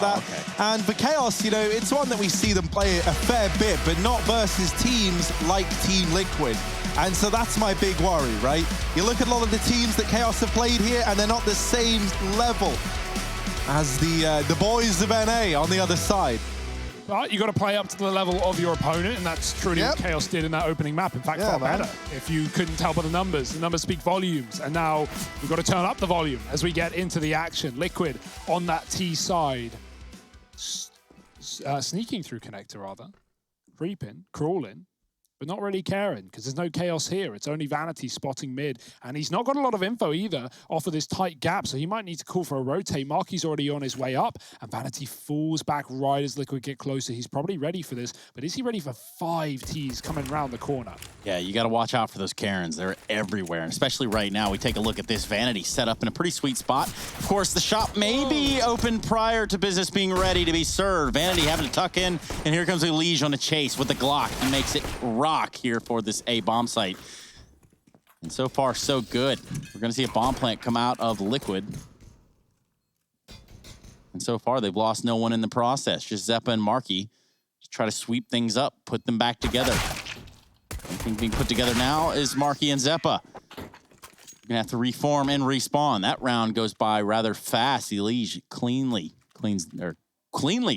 that. Okay. And for Chaos, you know, it's one that we see them play a fair bit, but not versus teams like Team Liquid. And so that's my big worry, right? You look at a lot of the teams that Chaos have played here, and they're not the same level as the boys of NA on the other side. But you got to play up to the level of your opponent, and that's truly what Chaos did in that opening map. In fact, far better. If you couldn't tell by the numbers speak volumes. And now we've got to turn up the volume as we get into the action. Liquid on that T side, sneaking through connector rather, creeping, crawling, but not really caring because there's no Chaos here. It's only Vanity spotting mid, and he's not got a lot of info either off of this tight gap, so he might need to call for a rotate. Marky's already on his way up, and Vanity falls back right as Liquid get closer. He's probably ready for this, but is he ready for 5 Ts coming around the corner? Yeah, you got to watch out for those Karens. They're everywhere, and especially right now. We take a look at this. Vanity set up in a pretty sweet spot. Of course, the shop may be open prior to business being ready to be served. Vanity having to tuck in, and here comes Elige on a chase with the Glock. He makes it rock here for this A bomb site. And so far, so good. We're going to see a bomb plant come out of Liquid. And so far, they've lost no one in the process. Just Zeppa and Marky just try to sweep things up, put them back together. Everything being put together now is Marky and Zeppa. You're going to have to reform and respawn. That round goes by rather fast. Elige cleanly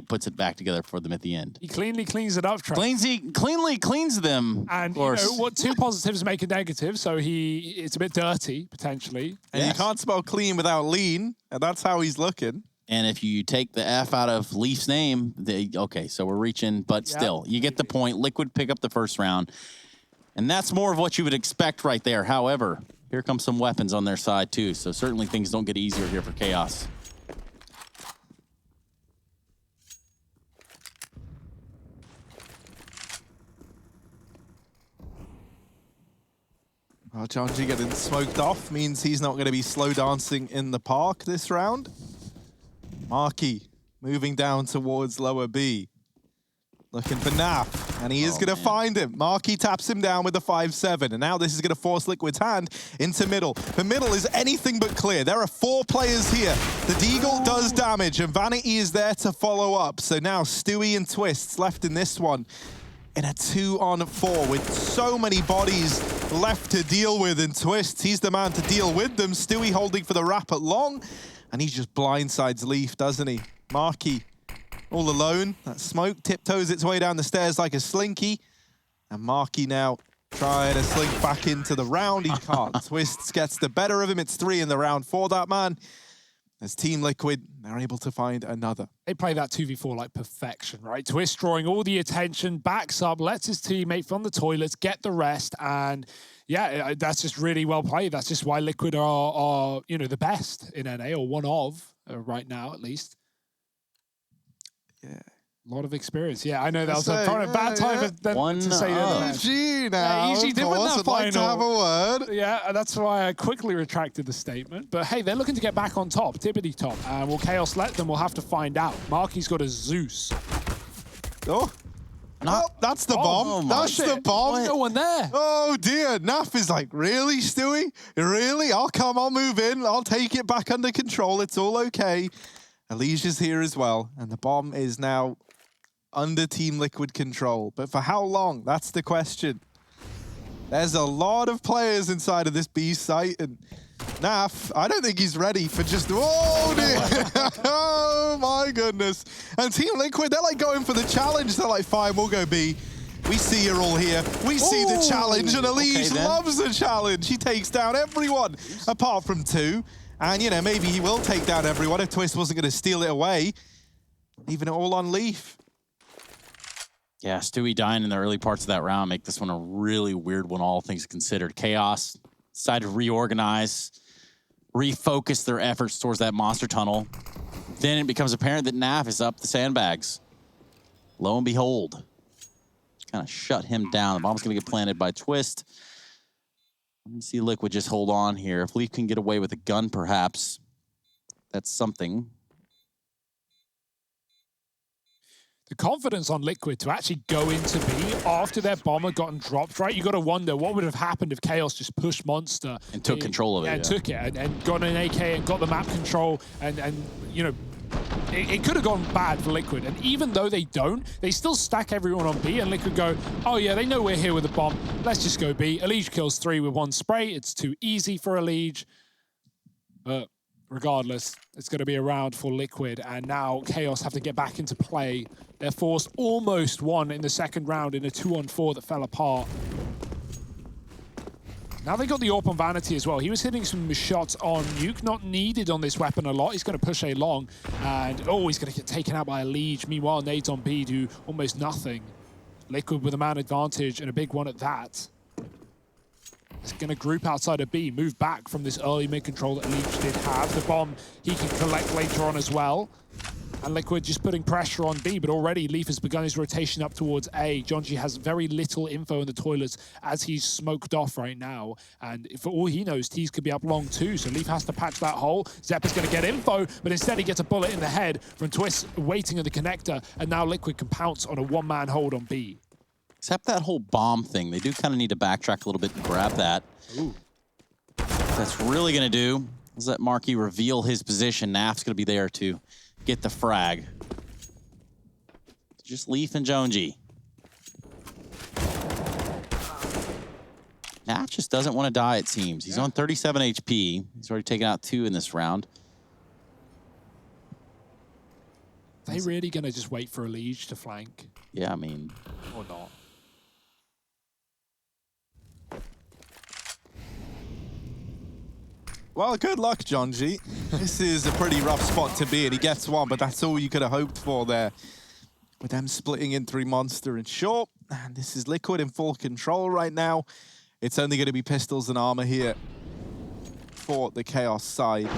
puts it back together for them at the end. He cleanly cleans it up, Trey. Cleanly cleans them. And you know, what 2 positives make a negative, so it's a bit dirty, potentially. And you can't spell clean without lean, and that's how he's looking. And if you take the F out of Leaf's name, okay, so we're reaching, but still, you get the point. Liquid pick up the first round. And that's more of what you would expect right there. However, here comes some weapons on their side too, so certainly things don't get easier here for Chaos. Well, Janji getting smoked off means he's not going to be slow dancing in the park this round. Marky moving down towards lower B. Looking for Naf, and he is going to find him. Marky taps him down with the 5-7, and now this is going to force Liquid's hand into middle. The middle is anything but clear. There are 4 players here. The Deagle does damage, and Vanity is there to follow up. So now Stewie and Twists left in this one in a 2-on-4 with so many bodies left to deal with. And Twists, he's the man to deal with them. Stewie holding for the wrap at long, and he just blindsides Leaf, doesn't he? Marky all alone. That smoke tiptoes its way down the stairs like a slinky. And Marky now trying to slink back into the round. He can't. Twists gets the better of him. It's 3 in the round for that man. As Team Liquid, they're able to find another. They play that 2v4 like perfection, right? Twist drawing all the attention, backs up, lets his teammate from the toilets get the rest, and yeah, that's just really well played. That's just why Liquid are you know, the best in NA, or one of, right now at least. Yeah. A lot of experience. Yeah, I know that was probably a bad time for them to say that. EG now, EG did win that I'd like to have a word. Yeah, that's why I quickly retracted the statement. But hey, they're looking to get back on top, tippity top. Will Chaos let them? We'll have to find out. Marky's got a Zeus. Oh, that's the bomb. That's the bomb. There's no one there. Oh dear, Naf is like, really, Stewie? Really? I'll come, I'll move in, I'll take it back under control. It's all okay. Alicia's here as well, and the bomb is now under Team Liquid control. But for how long? That's the question. There's a lot of players inside of this B site, and Naf, I don't think he's ready for just, oh dear. Oh my goodness. And Team Liquid, they're like going for the challenge. They're like, fine, we'll go B. We see you're all here. We see the challenge, and Elige loves the challenge. He takes down everyone, apart from 2. And, you know, maybe he will take down everyone if Twist wasn't going to steal it away. Leaving it all on Leaf. Yeah, Stewie dying in the early parts of that round make this one a really weird one, all things considered. Chaos decided to reorganize, refocus their efforts towards that monster tunnel. Then it becomes apparent that Naf is up the sandbags. Lo and behold, kind of shut him down. The bomb's going to get planted by Twist. I'm going to see Liquid just hold on here. If Leaf can get away with a gun, perhaps, that's something. The confidence on Liquid to actually go into B after their bomb had gotten dropped, right? You got to wonder what would have happened if Chaos just pushed Monster and took control of it. And took it and got an AK and got the map control and you know, it could have gone bad for Liquid. And even though they don't, they still stack everyone on B, and Liquid go, oh yeah, they know we're here with the bomb. Let's just go B. Elige kills 3 with 1 spray. It's too easy for Elige. But regardless, it's going to be a round for Liquid, and now Chaos have to get back into play. They're forced almost won in the second round in a 2-on-4 that fell apart. Now they got the AWP on Vanity as well. He was hitting some shots on Nuke, not needed on this weapon a lot. He's going to push A long, and he's going to get taken out by Elige. Meanwhile, nades on B do almost nothing. Liquid with a man advantage, and a big one at that. He's going to group outside of B, move back from this early mid control that Elige did have. The bomb he can collect later on as well. And Liquid just putting pressure on B, but already Leaf has begun his rotation up towards A. Jonji has very little info in the toilets as he's smoked off right now. And for all he knows, Tees could be up long too, so Leaf has to patch that hole. Zeppa's going to get info, but instead he gets a bullet in the head from Twist waiting at the connector, and now Liquid can pounce on a one-man hold on B. Except that whole bomb thing. They do kind of need to backtrack a little bit and grab that. Ooh. What that's really going to do is let Marky reveal his position. Naf's going to be there to get the frag. Just Leaf and Jonji. Naf just doesn't want to die, it seems. He's on 37 HP. He's already taken out 2 in this round. Are they really going to just wait for Elige to flank? Yeah, I mean... Or not? Well, good luck, Jonji. This is a pretty rough spot to be in. He gets one, but that's all you could have hoped for there. With them splitting in 3 Monster and short. And this is Liquid in full control right now. It's only going to be pistols and armor here for the Chaos side.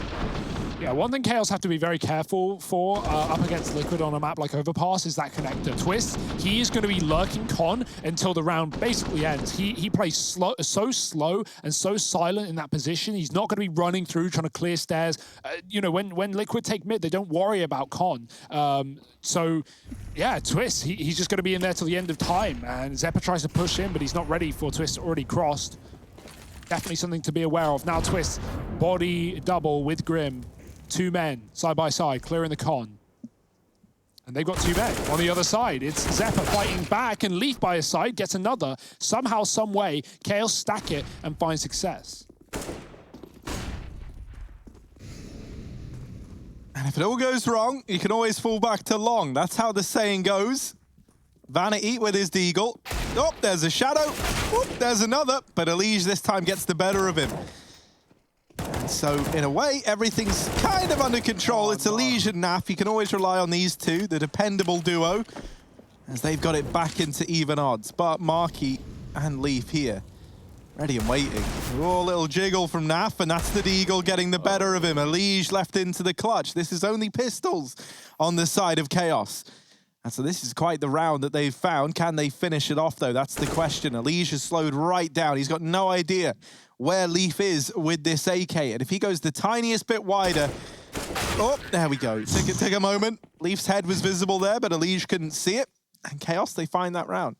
Yeah, one thing Chaos have to be very careful for up against Liquid on a map like Overpass is that connector. Twist, he is going to be lurking Con until the round basically ends. He plays so slow and so silent in that position. He's not going to be running through trying to clear stairs. You know, when Liquid take mid, they don't worry about Con. So, yeah, Twist, he's just going to be in there till the end of time. And Zeppa tries to push him, but he's not ready for Twist already crossed. Definitely something to be aware of. Now Twist, body double with Grim. 2 men, side by side, clearing the Con. And they've got 2 men on the other side. It's Zeppa fighting back, and Leaf by his side gets another. Somehow, some way, Chaos stack it and find success. And if it all goes wrong, you can always fall back to long. That's how the saying goes. Vanity with his deagle. Oh, there's a shadow. Oh, there's another. But Elige this time gets the better of him. So, in a way, everything's kind of under control. It's Elige and Naf. You can always rely on these two, the dependable duo, as they've got it back into even odds. But Marky and Leaf here, ready and waiting. Oh, little jiggle from Naf, and that's the Deagle getting the better of him. Elige left into the clutch. This is only pistols on the side of Chaos. And so this is quite the round that they've found. Can they finish it off, though? That's the question. Elige has slowed right down. He's got no idea where Leaf is with this AK. And if he goes the tiniest bit wider... Oh, there we go. Take a moment. Leaf's head was visible there, but Elige couldn't see it. And Chaos, they find that round.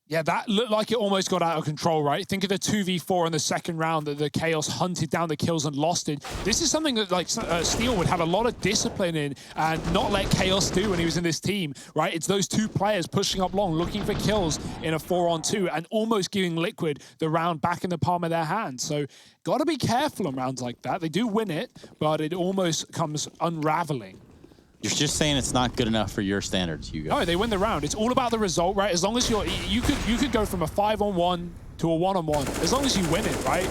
Yeah, that looked like it almost got out of control, right? Think of the 2v4 in the second round that the Chaos hunted down the kills and lost it. This is something that like Steel would have a lot of discipline in and not let Chaos do when he was in this team, right? It's those 2 players pushing up long, looking for kills in a 4-on-2 and almost giving Liquid the round back in the palm of their hand. So got to be careful on rounds like that. They do win it, but it almost comes unraveling. You're just saying it's not good enough for your standards, Hugo. No, they win the round. It's all about the result, right? As long as you could go from a 5-on-1 to a 1-on-1. As long as you win it, right?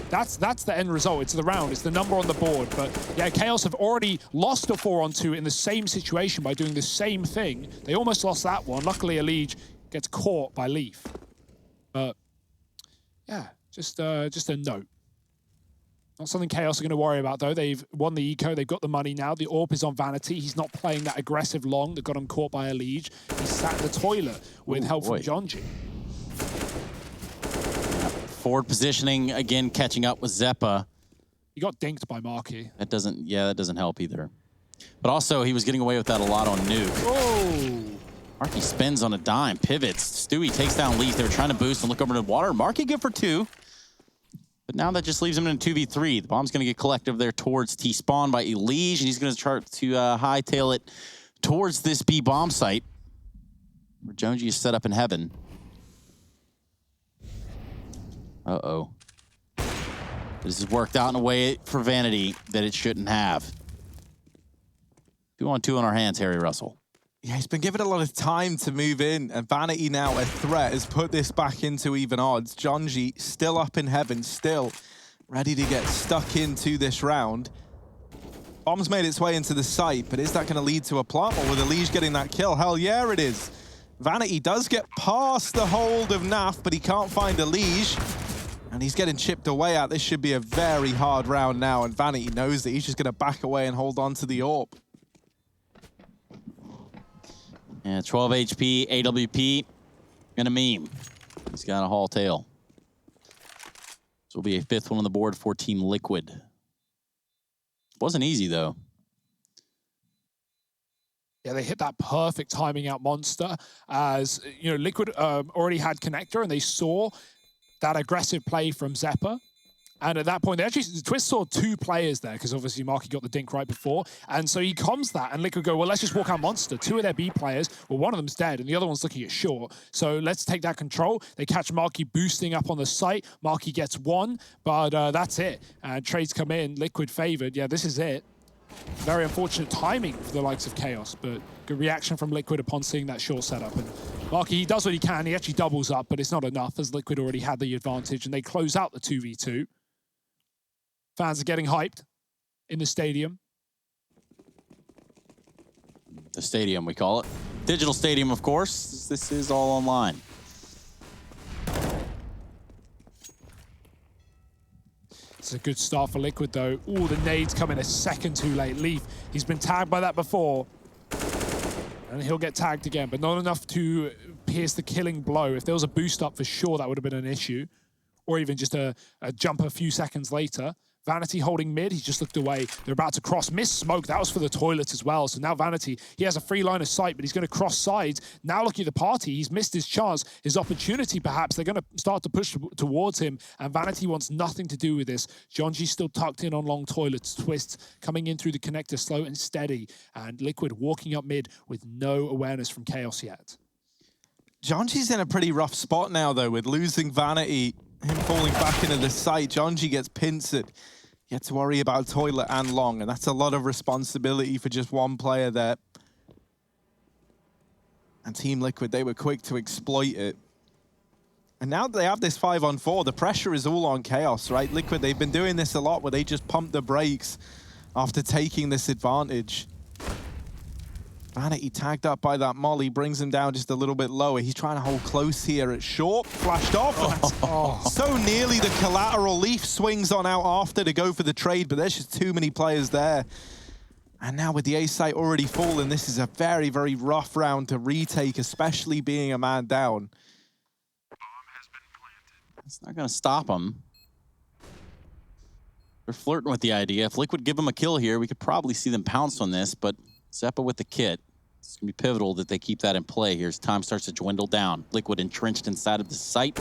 That's the end result. It's the round. It's the number on the board. But yeah, Chaos have already lost a 4-on-2 in the same situation by doing the same thing. They almost lost that one. Luckily, Elige gets caught by Leaf. But yeah, just a note. Not something Chaos are going to worry about, though. They've won the eco. They've got the money now. The AWP is on Vanity. He's not playing that aggressive long that got him caught by Elige. He sat in the toilet with help from Jonji. Forward positioning, again, catching up with Zeppa. He got dinked by Marky. That doesn't help either. But also, he was getting away with that a lot on Nuke. Oh! Marky spins on a dime, pivots. Stewie takes down Leaf. They were trying to boost and look over to the water. Marky good for 2. But But now that just leaves him in a 2v3. The bomb's going to get collected there towards T-spawn by Elige, and he's going to try to hightail it towards this B bomb site, where Jonesy is set up in heaven. Uh-oh. This has worked out in a way for Vanity that it shouldn't have. 2-on-2 on our hands, Harry Russell. Yeah, he's been given a lot of time to move in, and Vanity now, a threat, has put this back into even odds. Jonji still up in heaven, still ready to get stuck into this round. Bomb's made its way into the site, but is that going to lead to a plant, or with Elige getting that kill? Hell yeah, it is. Vanity does get past the hold of Naf, but he can't find Elige, and he's getting chipped away at. This should be a very hard round now, and Vanity knows that he's just going to back away and hold on to the AWP. Yeah, 12 HP, AWP, and a meme. He's got a haul tail. This will be a 5th one on the board for Team Liquid. Wasn't easy, though. Yeah, they hit that perfect timing out monster as, you know, Liquid already had connector and they saw that aggressive play from Zeppa. And at that point, they actually, Twist saw 2 players there because obviously Marky got the dink right before. And so he comms that and Liquid go, well, let's just walk out monster. 2 of their B players, well, one of them's dead and the other one's looking at short. So let's take that control. They catch Marky boosting up on the site. Marky gets 1, but that's it. Trades come in, Liquid favored. Yeah, this is it. Very unfortunate timing for the likes of Chaos, but good reaction from Liquid upon seeing that short setup. And Marky, he does what he can. He actually doubles up, but it's not enough as Liquid already had the advantage and they close out the 2v2. Fans are getting hyped in the stadium. The stadium, we call it. Digital stadium, of course. This is all online. It's a good start for Liquid, though. Ooh, the nades come in a second too late. Leaf, he's been tagged by that before. And he'll get tagged again, but not enough to pierce the killing blow. If there was a boost up, for sure, that would have been an issue. Or even just a jump a few seconds later. Vanity holding mid, he's just looked away. They're about to cross. Missed smoke, that was for the toilet as well. So now Vanity, he has a free line of sight, but he's going to cross sides. Now looking at the party, he's missed his chance, his opportunity perhaps. They're going to start to push towards him, and Vanity wants nothing to do with this. Jonji's still tucked in on long toilets. Twist coming in through the connector, slow and steady. And Liquid walking up mid with no awareness from Chaos yet. Jonji's in a pretty rough spot now, though, with losing Vanity, him falling back into the site. Jonji gets pincered. You have to worry about toilet and long, and that's a lot of responsibility for just one player there. And Team Liquid, they were quick to exploit it. And now that they have this 5-on-4, the pressure is all on Chaos, right? Liquid, they've been doing this a lot where they just pump the brakes after taking this advantage. Vanity tagged up by that molly, brings him down just a little bit lower. He's trying to hold close here at short, flashed off. So nearly the collateral. Leaf swings on out after to go for the trade, but there's just too many players there. And now with the A site already fallen, this is a very, very rough round to retake, especially being a man down. It's not going to stop them. They're flirting with the idea. If Liquid give them a kill here, we could probably see them pounce on this, but Zeppa with the kit. It's going to be pivotal that they keep that in play here as time starts to dwindle down. Liquid entrenched inside of the site.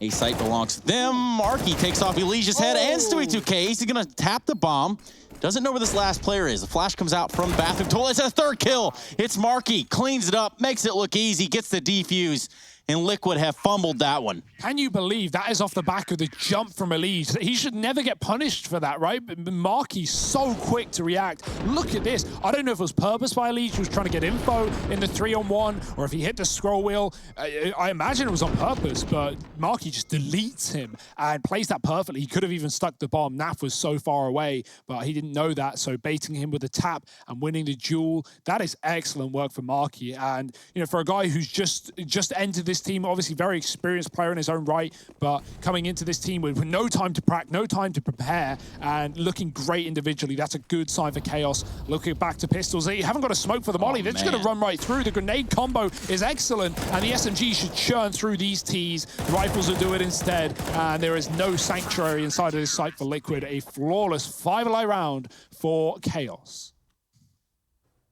A site belongs to them. Marky takes off Elige's head and Stewie2K. He's going to tap the bomb. Doesn't know where this last player is. The flash comes out from the bathroom toilet. It's a 3rd kill. It's Marky. Cleans it up, makes it look easy, gets the defuse. And Liquid have fumbled that one. Can you believe that is off the back of the jump from Elige? He should never get punished for that, right? But Marky's so quick to react. Look at this. I don't know if it was purpose by Elige, who was trying to get info in the 3-on-1, or if he hit the scroll wheel. I imagine it was on purpose, but Marky just deletes him and plays that perfectly. He could have even stuck the bomb. Naf was so far away, but he didn't know that. So baiting him with a tap and winning the duel, that is excellent work for Marky. And, you know, for a guy who's just entered this team, obviously very experienced player in his own right, but coming into this team with no time to practice, no time to prepare, and looking great individually. That's a good sign for Chaos. Looking back to Pistols, they haven't got a smoke for the molly. They're just going to run right through. The grenade combo is excellent, and the SMG should churn through these Ts. Rifles will do it instead, and there is no sanctuary inside of this site for Liquid. A flawless 5-ally round for Chaos.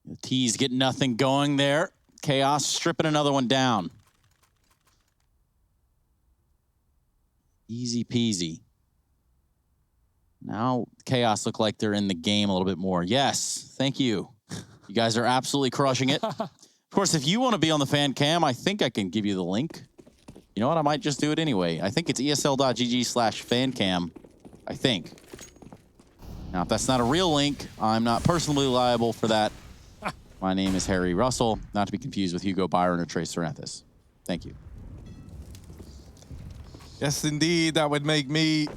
The T's get nothing going there. Chaos stripping another one down. Easy peasy. Now Chaos look like they're in the game a little bit more. Yes, thank you. You guys are absolutely crushing it. Of course, if you want to be on the fan cam, I think I can give you the link. You know what? I might just do it anyway. I think it's esl.gg/fancam. I think. Now, if that's not a real link, I'm not personally liable for that. My name is Harry Russell, not to be confused with Hugo Byron or Trace Ceranthus. Thank you. Yes, indeed, that would make me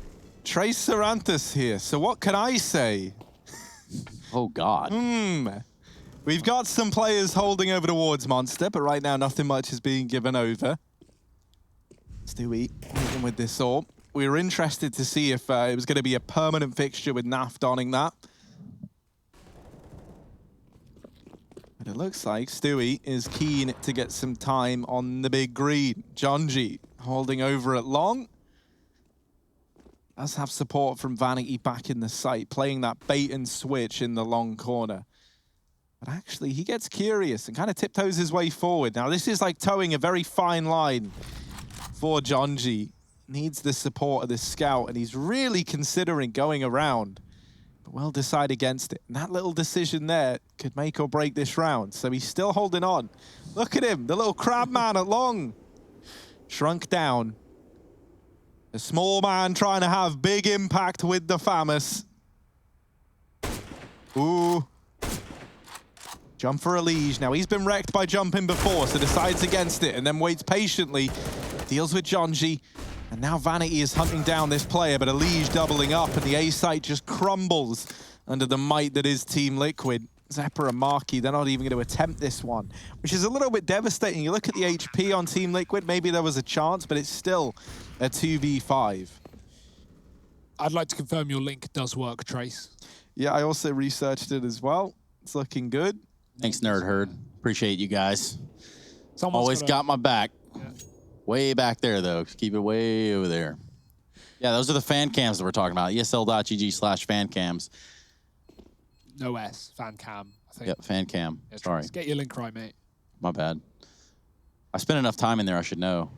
Trace Ceranthus here. So what can I say? Oh, God. We've got some players holding over towards Monster, but right now nothing much is being given over. Stewie moving with this AWP. We were interested to see if it was going to be a permanent fixture with Naf donning that. But it looks like Stewie is keen to get some time on the big green. Jonji holding over at long. Does have support from Vanity back in the site, playing that bait and switch in the long corner. But actually, he gets curious and kind of tiptoes his way forward. Now, this is like towing a very fine line for Jonji. Needs the support of this scout, and he's really considering going around. But will decide against it. And that little decision there could make or break this round. So he's still holding on. Look at him, the little crab man at long. Shrunk down. A small man trying to have big impact with the FAMAS. Ooh. Jump for Elige. Now, he's been wrecked by jumping before, so decides against it and then waits patiently. Deals with Jonji. And now Vanity is hunting down this player, but Elige doubling up, and the A site just crumbles under the might that is Team Liquid. Zephyr and Marky, they're not even going to attempt this one, which is a little bit devastating. You look at the HP on Team Liquid, maybe there was a chance, but it's still a 2v5. I'd like to confirm your link does work, Trace. Yeah, I also researched it as well. It's looking good. Thanks, Nerd Herd. Appreciate you guys. Someone's Always got my back. Yeah. Way back there, though. Keep it way over there. Yeah, those are the fan cams that we're talking about. ESL.gg/fancams. No S, fan cam, I think. Yep, fan cam. Yeah, Sorry. Get your link right, mate. My bad. I spent enough time in there, I should know.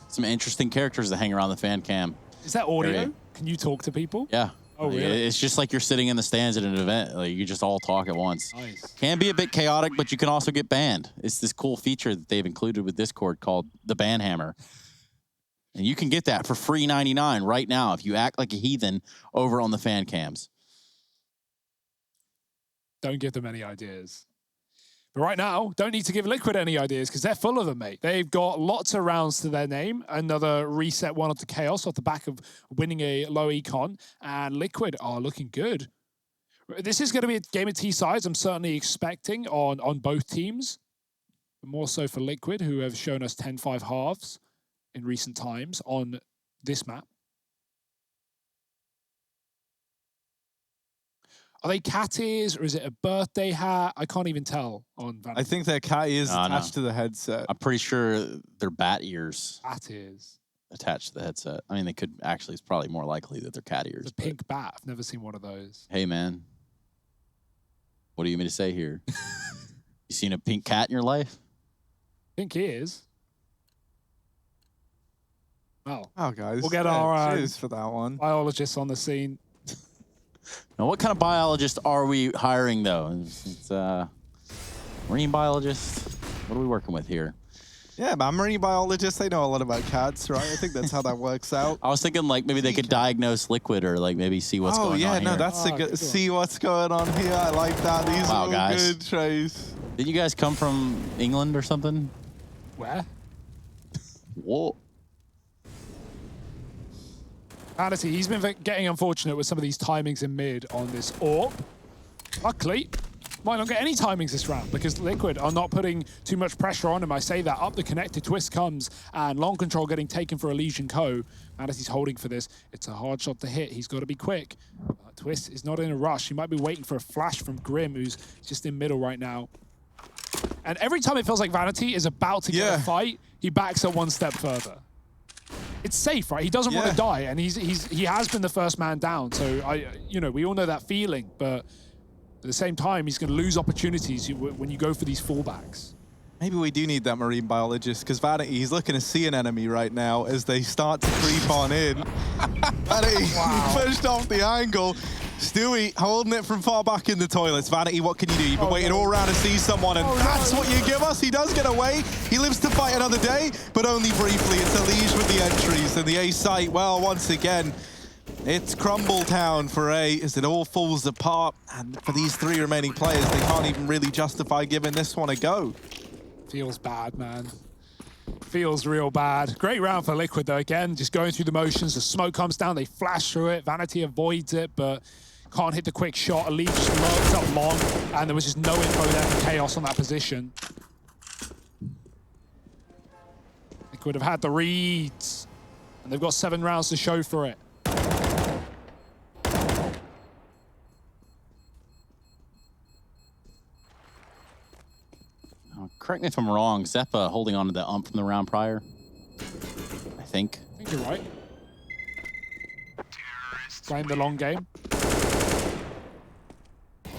Some interesting characters that hang around the fan cam. Is that audio? Area. Can you talk to people? Yeah. Oh, really? It's just like you're sitting in the stands at an event. Like, you just all talk at once. Nice. Can be a bit chaotic, but you can also get banned. It's this cool feature that they've included with Discord called the Ban Hammer. And you can get that for free 99 right now if you act like a heathen over on the fan cams. Don't give them any ideas. But right now, don't need to give Liquid any ideas because they're full of them, mate. They've got lots of rounds to their name. Another reset one onto Chaos off the back of winning a low econ. And Liquid are looking good. This is going to be a game of T sides. I'm certainly expecting on both teams. But more so for Liquid, who have shown us 10-5 halves in recent times on this map. Are they cat ears or is it a birthday hat? I can't even tell on Vanity. I think their cat ears attached to the headset. I'm pretty sure they're bat ears Bat ears. attached to the headset. I mean, they could actually, it's probably more likely that they're cat ears. The pink bat. I've never seen one of those. Hey, man. What do you mean to say here? You seen a pink cat in your life? Pink ears. Well, Oh, guys. we'll get our cheers for that one. biologists on the scene. Now, what kind of biologist are we hiring, though? It's marine biologist. What are we working with here? Yeah, man, marine biologists, they know a lot about cats, right? I think that's how that works out. I was thinking, like, maybe they could diagnose Liquid or, like, maybe see what's going on yeah, no, here. that's a good good. one. See what's going on here. I like that. These Wow, are all guys. good, Trace. Did you guys come from England or something? Where? Whoa. Vanity, he's been getting unfortunate with some of these timings in mid on this AWP. Luckily, might not get any timings this round because Liquid are not putting too much pressure on him. I say that. Up the connected twist comes and long control getting taken for Elysian Co. Vanity's holding for this. It's a hard shot to hit. He's got to be quick. Twist is not in a rush. He might be waiting for a flash from Grim, who's just in middle right now. And every time it feels like Vanity is about to get a fight, he backs up one step further. It's safe, right? He doesn't want to die, and he has been the first man down. So we all know that feeling, but at the same time, he's going to lose opportunities when you go for these fallbacks. Maybe we do need that marine biologist, because Vanity, he's looking to see an enemy right now as they start to creep on in. Vanity pushed off the angle. Stewie holding it from far back in the toilets. Vanity, what can you do? You've been waiting all around to see someone, and that's what you give us. He does get away. He lives to fight another day, but only briefly. It's Elige with the entries, and the A site, well, once again, it's Crumble Town for A as it all falls apart. And for these 3 remaining players, they can't even really justify giving this one a go. Feels bad, man. Feels real bad. Great round for Liquid, though. Again, just going through the motions. The smoke comes down. They flash through it. Vanity avoids it, but can't hit the quick shot. Elige just lurks up long, and there was just no info there for Chaos on that position. Liquid have had the reads, and they've got 7 rounds to show for it. Correct me if I'm wrong, Zeppa holding on to the ump from the round prior. I think you're right. Playing the long game. You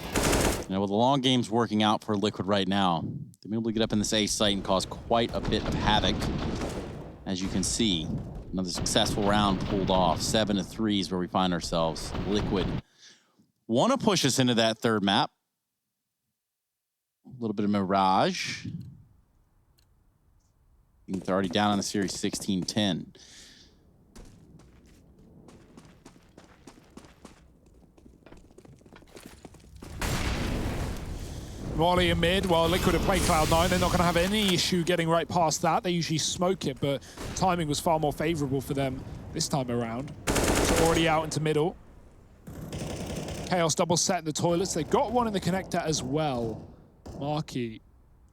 know, with the long game's working out for Liquid right now, they've been able to get up in this A site and cause quite a bit of havoc. As you can see, another successful round pulled off. 7-3 is where we find ourselves. Liquid want to push us into that 3rd map. A little bit of Mirage. They're already down on the series 16-10. Molly in mid, while Liquid have played Cloud9, they're not going to have any issue getting right past that. They usually smoke it, but timing was far more favorable for them this time around. So already out into middle. Chaos double set in the toilets. They got one in the connector as well. Marky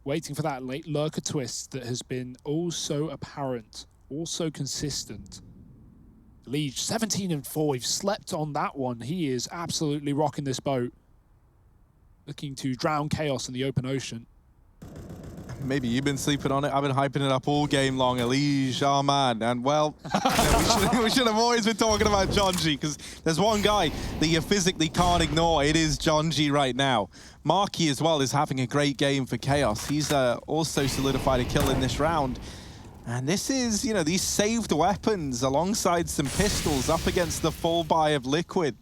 waiting for that late lurker twist that has been also apparent, also consistent. Elige 17-4. We've slept on that one. He is absolutely rocking this boat. Looking to drown Chaos in the open ocean. Maybe you've been sleeping on it. I've been hyping it up all game long. Elige, oh man. And well, we should have always been talking about Jonji, because there's one guy that you physically can't ignore. It is Jonji right now. Marky as well is having a great game for Chaos. He's also solidified a kill in this round. And this is, you know, these saved weapons alongside some pistols up against the full buy of Liquid.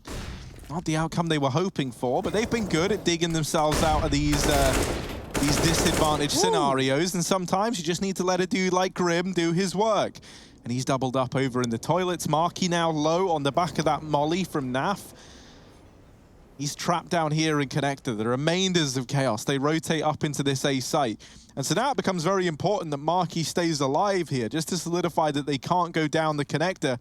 Not the outcome they were hoping for, but they've been good at digging themselves out of these disadvantaged scenarios, and sometimes you just need to let a dude like Grim do his work. And he's doubled up over in the toilets. Marky now low on the back of that molly from Naf. He's trapped down here in connector. The remainders of Chaos, they rotate up into this A site. And so now it becomes very important that Marky stays alive here, just to solidify that they can't go down the connector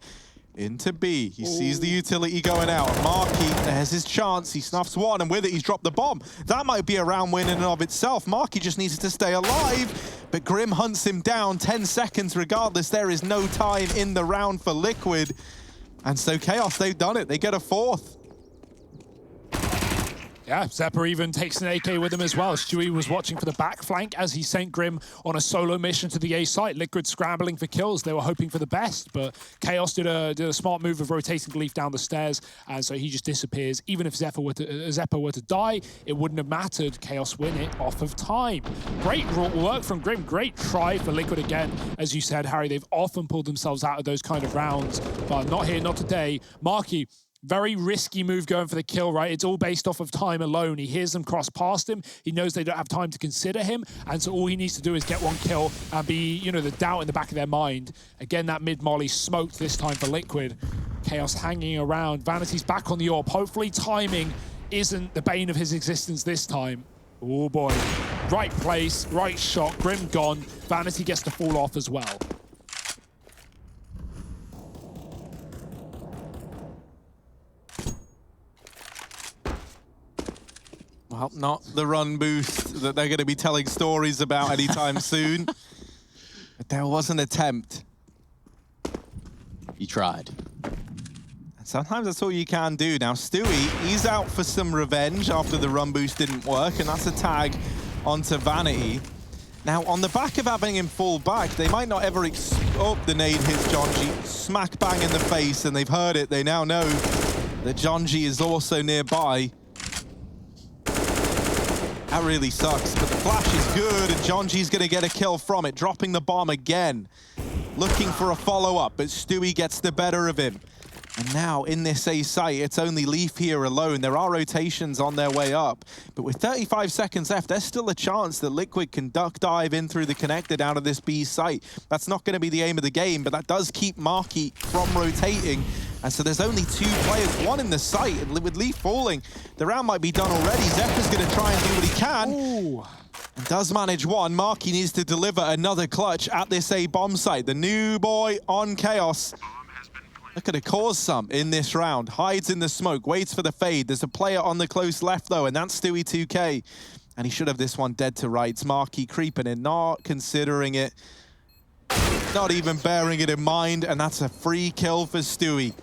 into B. He sees the utility going out. Marky, there's his chance. He snuffs one, and with it, he's dropped the bomb. That might be a round win in and of itself. Marky just needs to stay alive, but Grim hunts him down. 10 seconds regardless. There is no time in the round for Liquid. And so Chaos, they've done it. They get a 4th. Yeah, Zeppa even takes an AK with him as well. Stewie was watching for the back flank as he sent Grim on a solo mission to the A site. Liquid scrambling for kills. They were hoping for the best, but Chaos did a smart move of rotating Leaf down the stairs, and so he just disappears. Even if Zeppa were to die, it wouldn't have mattered. Chaos win it off of time. Great work from Grim. Great try for Liquid again. As you said, Harry, they've often pulled themselves out of those kind of rounds, but not here, not today. Marky, very risky move going for the kill, right? It's all based off of time alone. He hears them cross past him. He knows they don't have time to consider him. And so all he needs to do is get one kill and be, you know, the doubt in the back of their mind. Again, that mid-molly smoked this time for Liquid. Chaos hanging around. Vanity's back on the AWP. Hopefully timing isn't the bane of his existence this time. Oh boy. Right place, right shot. Grim gone. Vanity gets to fall off as well. Well, not the run boost that they're going to be telling stories about anytime soon. But there was an attempt. He tried. And sometimes that's all you can do. Now, Stewie, he's out for some revenge after the run boost didn't work, and that's a tag onto Vanity. Now, on the back of having him fall back, they might not ever... Oh, the nade hits Jonji. Smack bang in the face, and they've heard it. They now know that Jonji is also nearby. That really sucks, but the flash is good, and Jonji's going to get a kill from it, dropping the bomb again. Looking for a follow-up, but Stewie gets the better of him. And now, in this A site, it's only Leaf here alone. There are rotations on their way up. But with 35 seconds left, there's still a chance that Liquid can duck dive in through the connector down to this B site. That's not going to be the aim of the game, but that does keep Marky from rotating. And so there's only 2 players, one in the site. And with Leaf falling, the round might be done already. Zephyr's going to try and do what he can. Ooh. And does manage one. Marky needs to deliver another clutch at this A bomb site. The new boy on Chaos. Look at it, cause some in this round. Hides in the smoke, waits for the fade. There's a player on the close left, though, and that's Stewie 2K. And he should have this one dead to rights. Marky creeping in, not considering it. Not even bearing it in mind, and that's a free kill for Stewie.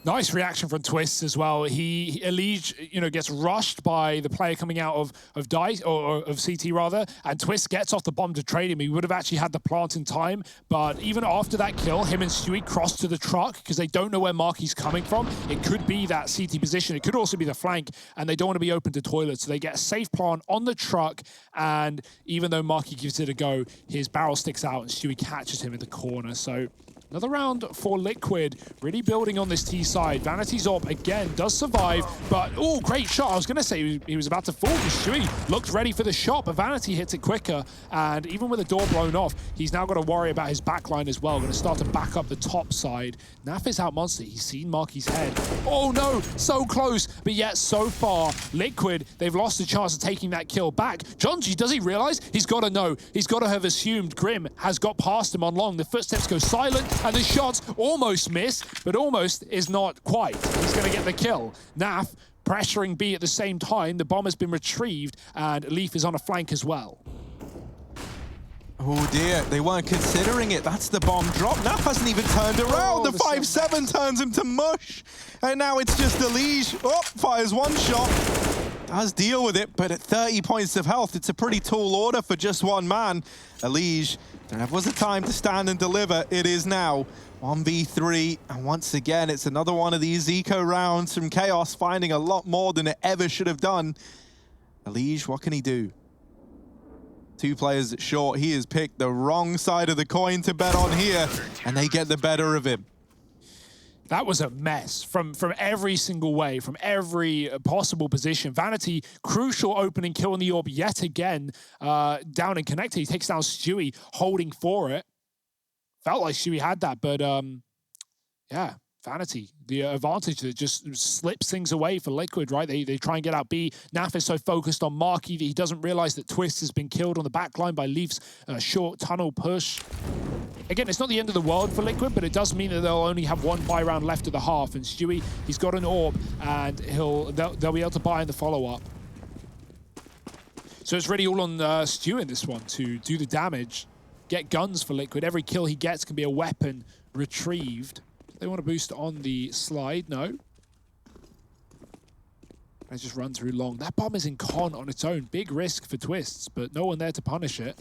Nice reaction from Twist as well. Elige, gets rushed by the player coming out of Dice, or of CT rather, and Twist gets off the bomb to trade him. He would have actually had the plant in time, but even after that kill, him and Stewie cross to the truck because they don't know where Marky's coming from. It could be that CT position. It could also be the flank, and they don't want to be open to toilet, so they get a safe plant on the truck, and even though Marky gives it a go, his barrel sticks out and Stewie catches him in the corner. So another round for Liquid, really building on this T side. Vanity's up again, does survive, but oh, great shot. I was going to say he was about to fall because Stewie looked ready for the shot, but Vanity hits it quicker, and even with the door blown off, he's now got to worry about his backline as well. Going to start to back up the top side. Naf is out monster. He's seen Marky's head. Oh no, so close, but yet so far, Liquid, they've lost the chance of taking that kill back. Jonji, does he realize? He's got to know. He's got to have assumed Grim has got past him on long. The footsteps go silent, and the shots almost miss, but almost is not quite. He's going to get the kill. Naf pressuring B at the same time. The bomb has been retrieved, and Leaf is on a flank as well. Oh dear, they weren't considering it. That's the bomb drop. Naf hasn't even turned around. The 5-7 turns him to mush. And now it's just Elige. Oh, fires one shot. Does deal with it, but at 30 points of health, it's a pretty tall order for just one man. Elige, there was a time to stand and deliver. It is now 1v3. And once again, it's another one of these eco rounds from Chaos, finding a lot more than it ever should have done. Elige, what can he do? 2 players short. He has picked the wrong side of the coin to bet on here, and they get the better of him. That was a mess from every single way, from every possible position. Vanity, crucial opening kill in the orb yet again, down and connected. He takes down Stewie, holding for it. Felt like Stewie had that, but yeah, Vanity, the advantage that just slips things away for Liquid, right? They try and get out B. Naf is so focused on Marky that he doesn't realize that Twist has been killed on the back line by Leaf's short tunnel push. Again, it's not the end of the world for Liquid, but it does mean that they'll only have 1 buy round left of the half. And Stewie, he's got an orb, and they'll be able to buy in the follow-up. So it's really all on Stewie in this one to do the damage, get guns for Liquid. Every kill he gets can be a weapon retrieved. They want to boost on the slide, no. They just run through long. That bomb is in con on its own. Big risk for Twists, but no one there to punish it.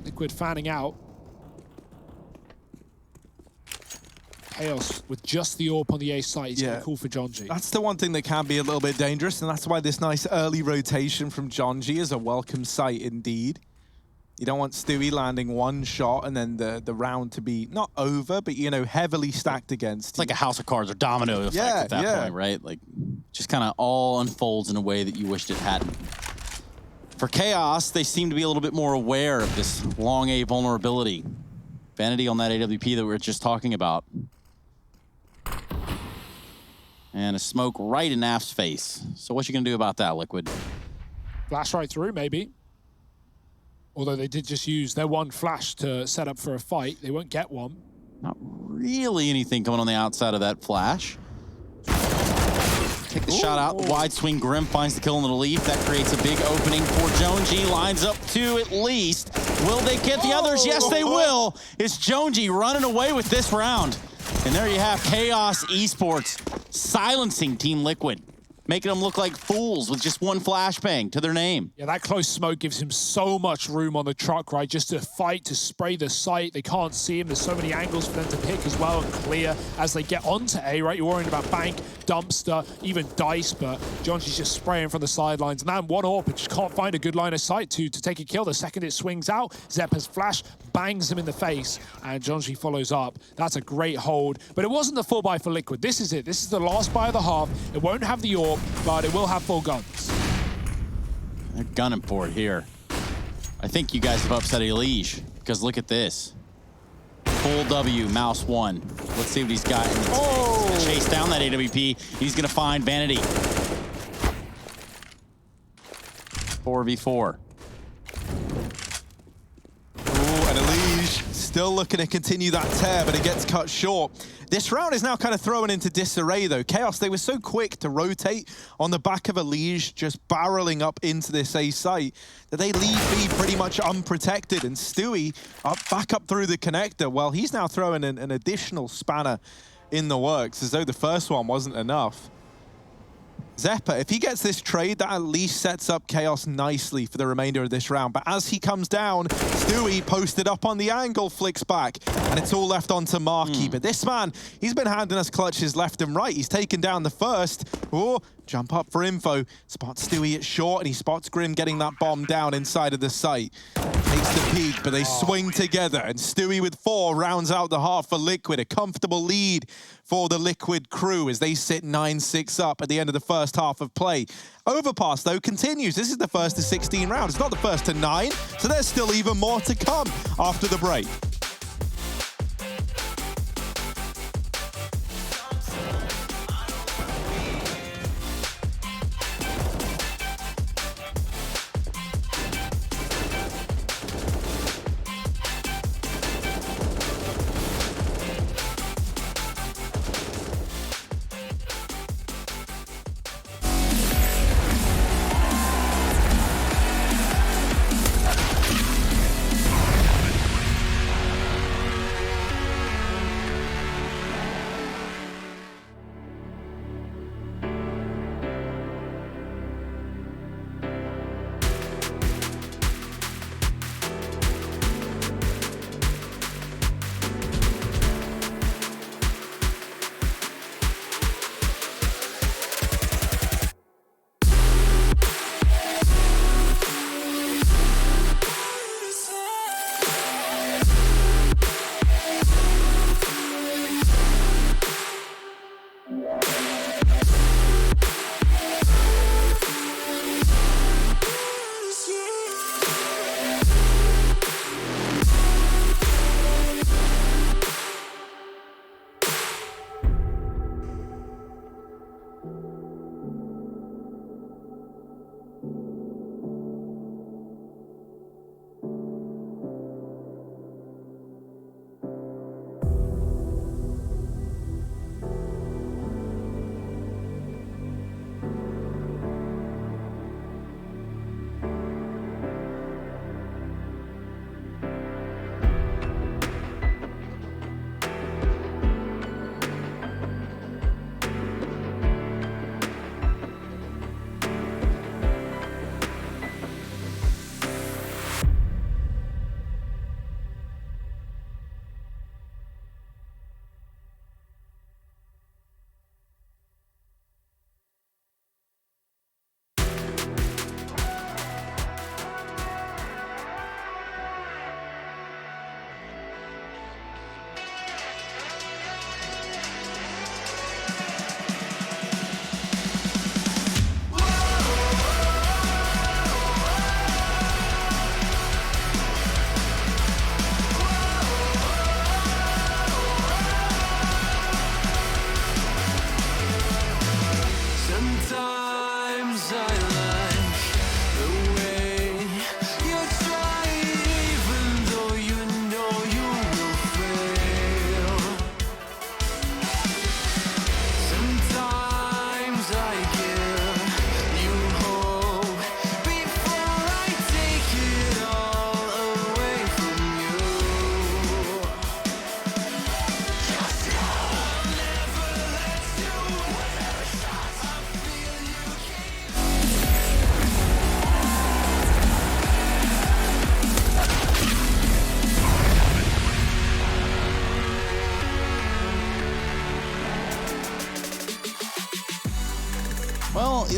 Liquid fanning out. Chaos with just the AWP on the A site. He's going to call for Jonji. That's the one thing that can be a little bit dangerous, and that's why this nice early rotation from Jonji is a welcome sight indeed. You don't want Stewie landing one shot and then the round to be not over, but, you know, heavily stacked against. It's like a house of cards or domino effect at that point, right? Like, just kind of all unfolds in a way that you wished it hadn't. For Chaos, they seem to be a little bit more aware of this long A vulnerability. Vanity on that AWP that we were just talking about. And a smoke right in Naf's face. So what you gonna do about that, Liquid? Flash right through, maybe. Although they did just use their one flash to set up for a fight. They won't get one. Not really anything coming on the outside of that flash. Take the shot out, wide swing, Grim finds the kill on the Leaf. That creates a big opening for Jonji, lines up 2 at least. Will they get the others? Yes, they will. It's Jonji running away with this round. And there you have Chaos Esports silencing Team Liquid. making them look like fools with just one flashbang to their name. Yeah, that close smoke gives him so much room on the truck, right? Just to fight, to spray the site. They can't see him. There's so many angles for them to pick as well and clear as they get onto A, right? You're worrying about Bank, Dumpster, even Dice, but Jonji's just spraying from the sidelines. And then one AWP, but just can't find a good line of sight to take a kill. The second it swings out, Zeppa's flash bangs him in the face, and Jonji follows up. That's a great hold, but it wasn't the full buy for Liquid. This is it. This is the last buy of the half. It won't have the AWP, but it will have full guns. They're gunning for it here. I think you guys have upset Elige, because look at this. Full W, mouse 1. Let's see what he's got. Oh! He's gonna chase down that AWP. He's gonna find Vanity. 4v4. And Elige still looking to continue that tear, but it gets cut short. This round is now kind of thrown into disarray, though. Chaos, they were so quick to rotate on the back of Elige, just barreling up into this A site, that they leave B pretty much unprotected. And Stewie back up through the connector. Well, he's now throwing an additional spanner in the works, as though the first one wasn't enough. Zeppa, if he gets this trade, that at least sets up Chaos nicely for the remainder of this round. But as he comes down, Stewie posted up on the angle, flicks back, and it's all left onto Marky. But this man, he's been handing us clutches left and right. He's taken down the first. Oh, jump up for info. Spots Stewie at short, and he spots Grim getting that bomb down inside of the site. Takes the peak, but they swing together, and Stewie with 4 rounds out the half for Liquid. A comfortable lead for the Liquid crew as they sit 9-6 up at the end of the first half of play. Overpass, though, continues. This is the first to 16 rounds. It's not the first to 9, so there's still even more to come after the break.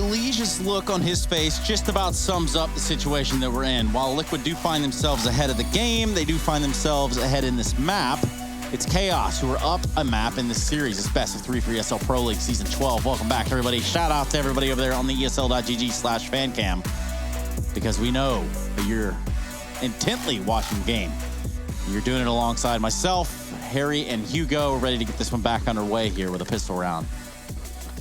Elige's look on his face just about sums up the situation that we're in. While Liquid do find themselves ahead of the game, they do find themselves ahead in this map. It's Chaos who are up a map in this series. It's best of 3 for ESL Pro League Season 12. Welcome back, everybody. Shout out to everybody over there on the ESL.gg/fancam, because we know that you're intently watching the game. You're doing it alongside myself, Harry, and Hugo. We're ready to get this one back underway here with a pistol round.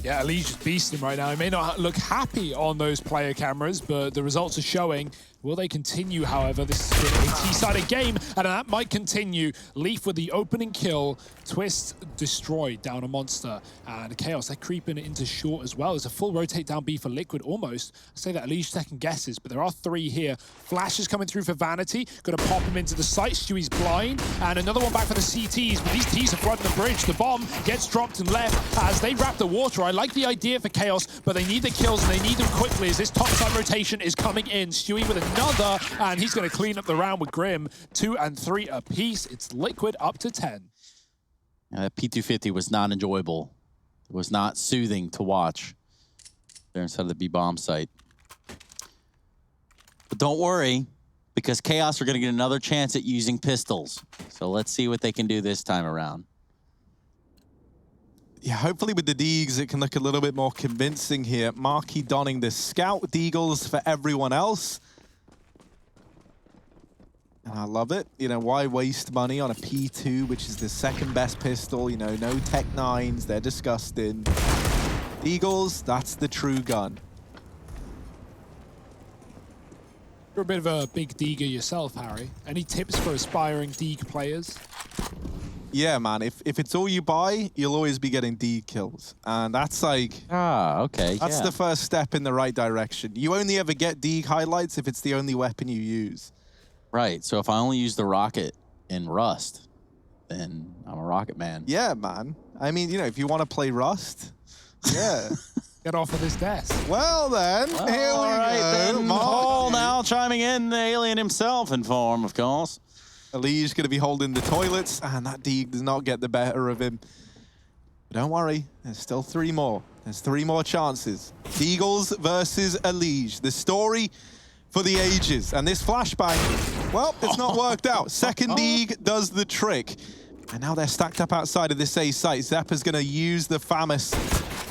Yeah, Elige is beasting right now. He may not look happy on those player cameras, but the results are showing. Will they continue, however? This has been a T-sided game, and that might continue. Leaf with the opening kill. Twist destroyed down a monster. And Chaos, they're creeping into short as well. There's a full rotate down B for Liquid almost. I say that Elige second guesses, but there are 3 here. Flash is coming through for Vanity. Gonna pop him into the site. Stewie's blind. And another one back for the CTs, but these Ts are flooding the bridge. The bomb gets dropped and left as they wrap the water. I like the idea for Chaos, but they need the kills and they need them quickly as this topside rotation is coming in. Stewie with another, and he's going to clean up the round with Grim. 2 and 3 apiece. It's Liquid up to 10. That P250 was not enjoyable. It was not soothing to watch there inside of the B-bomb site. But don't worry, because Chaos are going to get another chance at using pistols. So let's see what they can do this time around. Yeah, hopefully with the Deags, it can look a little bit more convincing here. Marky donning the Scout Deagles for everyone else. And I love it. You know, why waste money on a P2, which is the second best pistol? You know, no Tech 9s, they're disgusting. Deagles, that's the true gun. You're a bit of a big Deager yourself, Harry. Any tips for aspiring Deag players? Yeah, man, if it's all you buy, you'll always be getting D kills. And that's like... Okay, That's the first step in the right direction. You only ever get D highlights if it's the only weapon you use. Right, so if I only use the rocket in Rust, then I'm a rocket man. Yeah, man. I mean, you know, if you want to play Rust, yeah. Get off of this desk. Well, then, here we go. Then Paul now chiming in, the alien himself in form, of course. Elige's going to be holding the toilets, and that Deag does not get the better of him. But don't worry, there's still 3 more. There's 3 more chances. Deagles versus Elige. The story for the ages. And this flashbang, well, it's not worked out. Second Deag does the trick. And now they're stacked up outside of this A site. Zeppa's going to use the FAMAS.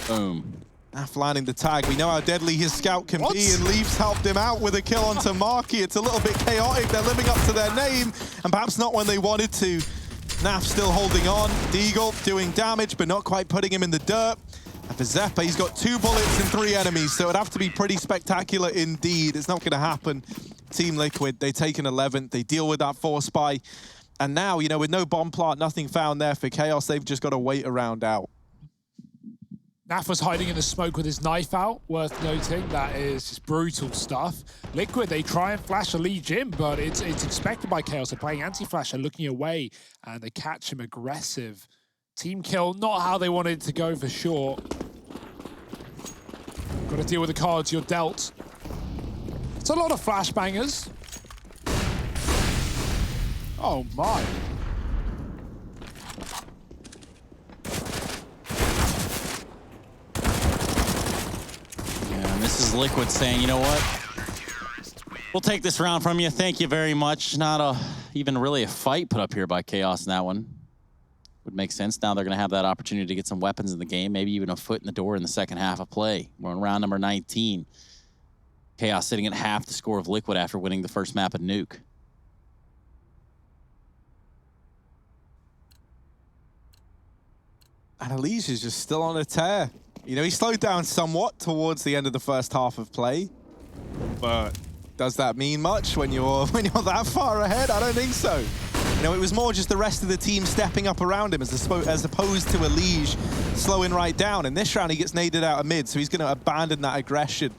Boom. Naf landing the tag. We know how deadly his scout can be, and Leafs helped him out with a kill onto Marky. It's a little bit chaotic. They're living up to their name, and perhaps not when they wanted to. Naf still holding on. Deagle doing damage, but not quite putting him in the dirt. And for Zeppa, he's got 2 bullets and 3 enemies, so it'd have to be pretty spectacular indeed. It's not going to happen. Team Liquid, they take an 11th. They deal with that force buy. And now, you know, with no bomb plant, nothing found there for Chaos, they've just got to wait a round out. Naf was hiding in the smoke with his knife out. Worth noting, that is just brutal stuff. Liquid, they try and flash Elige in, but it's expected by Chaos. They're playing anti-flash and looking away, and they catch him aggressive. Team kill, not how they wanted it to go for sure. Got to deal with the cards you're dealt. It's a lot of flashbangers. Oh my. This is Liquid saying, you know what? We'll take this round from you. Thank you very much. Not even really a fight put up here by Chaos in that one. Would make sense. Now they're going to have that opportunity to get some weapons in the game, maybe even a foot in the door in the second half of play. We're on round number 19. Chaos sitting at half the score of Liquid after winning the first map at Nuke. And Elige is just still on a tear. You know, he slowed down somewhat towards the end of the first half of play. But does that mean much when you're that far ahead? I don't think so. You know, it was more just the rest of the team stepping up around him as opposed to Elige slowing right down. In this round, he gets naded out of mid, so he's going to abandon that aggression.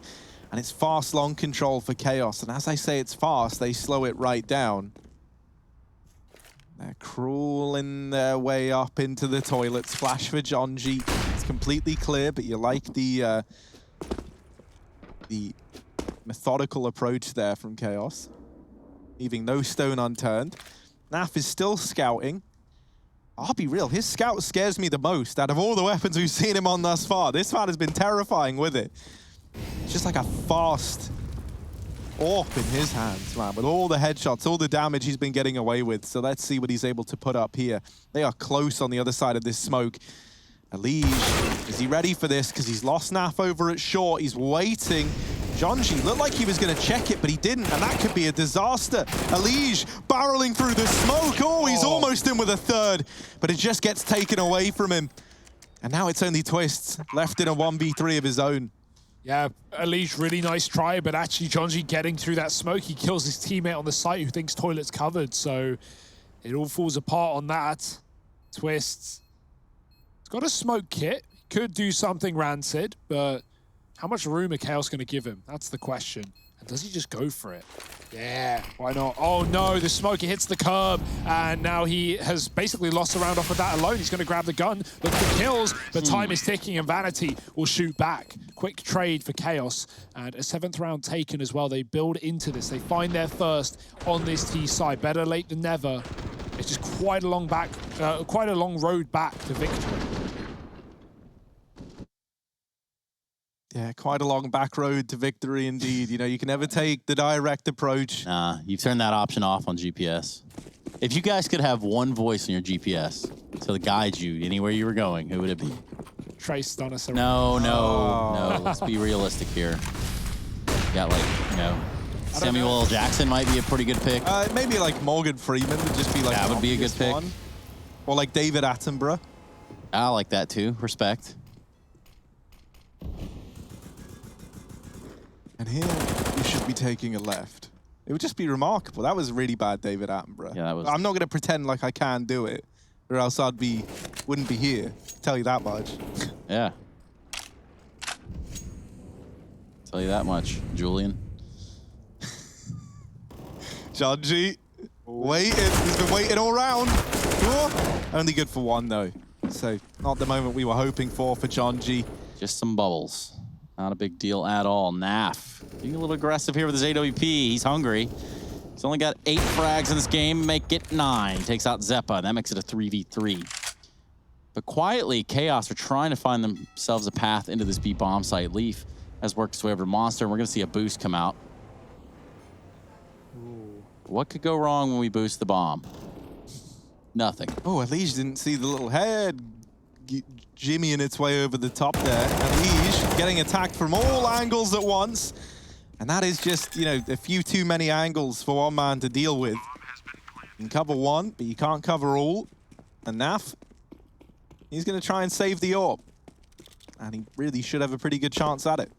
And it's fast long control for Chaos. And as I say it's fast, they slow it right down. They're crawling their way up into the toilets. Flash for John G. It's completely clear, but you like the methodical approach there from Chaos. Leaving no stone unturned. Naf is still scouting. I'll be real, his scout scares me the most out of all the weapons we've seen him on thus far. This man has been terrifying with it. It's just like a fast AWP in his hands, man, with all the headshots, all the damage he's been getting away with. So let's see what he's able to put up here. They are close on the other side of this smoke. Elige, is he ready for this? Because he's lost Naf over at short. He's waiting. Jonji looked like he was going to check it, but he didn't, and that could be a disaster. Elige barreling through the smoke. Oh, he's almost in with a third, but it just gets taken away from him. And now it's only Twists left in a 1v3 of his own. Yeah, Elige, really nice try, but actually Jonji getting through that smoke, he kills his teammate on the site who thinks toilet's covered, so it all falls apart on that. Twists. He's got a smoke kit, could do something rancid, but how much room are Chaos going to give him? That's the question. And does he just go for it? Yeah, why not? Oh no, the smoke, it hits the curb, and now he has basically lost a round off of that alone. He's going to grab the gun, look for kills, but time is ticking, and Vanity will shoot back. Quick trade for Chaos, and a 7th round taken as well. They build into this. They find their first on this T side. Better late than never. It's just quite a long road back to victory. Yeah, quite a long back road to victory indeed. You know, you can never take the direct approach. Nah, you've turned that option off on GPS. If you guys could have one voice on your GPS to guide you anywhere you were going, who would it be? Trace done us around. No. Let's be realistic here. You got Samuel L. Jackson might be a pretty good pick. Maybe like Morgan Freeman would just be like that would be a good pick. One. Or like David Attenborough. I like that too. Respect. And here, you should be taking a left. It would just be remarkable. That was really bad, David Attenborough. Yeah, that was. I'm not going to pretend like I can do it, or else wouldn't be here. Tell you that much. Yeah. Tell you that much, Julian. Jonji, waiting. He's been waiting all round. Oh, only good for one, though. So, not the moment we were hoping for Jonji. Just some bubbles. Not a big deal at all. Naf being a little aggressive here with his AWP. He's hungry. He's only got 8 frags in this game. Make it 9. Takes out Zeppa. That makes it a 3v3. But quietly, Chaos are trying to find themselves a path into this B bomb site. Leaf has worked his way over to Monster, and we're going to see a boost come out. Ooh. What could go wrong when we boost the bomb? Nothing. Oh, Elige didn't see the little head jimmying its way over the top there. Elige getting attacked from all angles at once. And that is just, you know, a few too many angles for one man to deal with. You can cover one, but you can't cover all. And Naf, he's going to try and save the AWP. And he really should have a pretty good chance at it.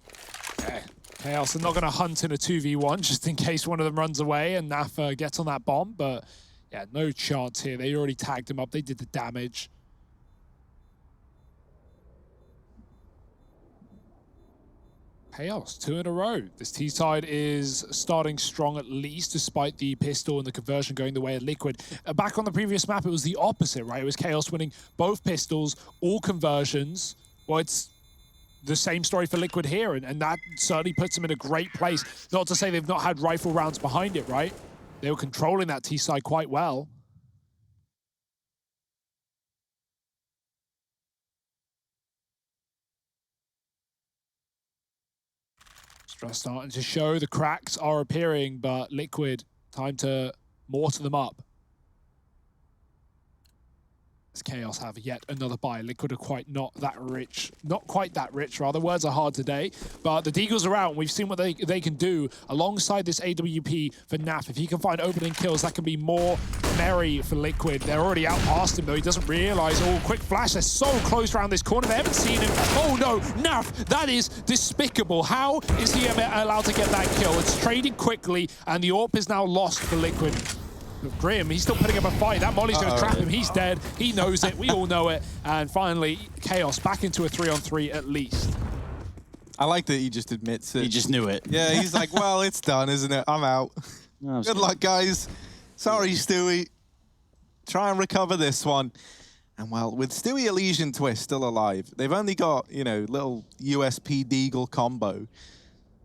Okay. Chaos are not going to hunt in a 2v1 just in case one of them runs away and Naf gets on that bomb. But yeah, no chance here. They already tagged him up. They did the damage. Chaos, 2 in a row. This T-side is starting strong at least, despite the pistol and the conversion going the way of Liquid. Back on the previous map, it was the opposite, right? It was Chaos winning both pistols, all conversions. Well, it's the same story for Liquid here, and that certainly puts them in a great place. Not to say they've not had rifle rounds behind it, right? They were controlling that T-side quite well. Just starting to show the cracks are appearing, but Liquid, time to mortar them up. As Chaos have yet another buy. Liquid are not quite that rich rather. Words are hard today, but the Deagles are out and we've seen what they can do alongside this AWP for Naf. If he can find opening kills, that can be more merry for Liquid. They're already out past him though. He doesn't realize. Oh, quick flash. They're so close around this corner. They haven't seen him. Oh no, Naf, that is despicable. How is he allowed to get that kill? It's traded quickly and the AWP is now lost for Liquid. Grim, he's still putting up a fight. That Molly's going to trap him. He's dead. He knows it. We all know it. And finally, Chaos back into a 3-on-3 at least. I like that he just admits it. He just knew it. Yeah, he's like, well, it's done, isn't it? I'm out. No, Good luck, guys. Sorry, Stewie. Try and recover this one. And well, with Stewie, Elige, and Twist still alive, they've only got, you know, little USP Deagle combo.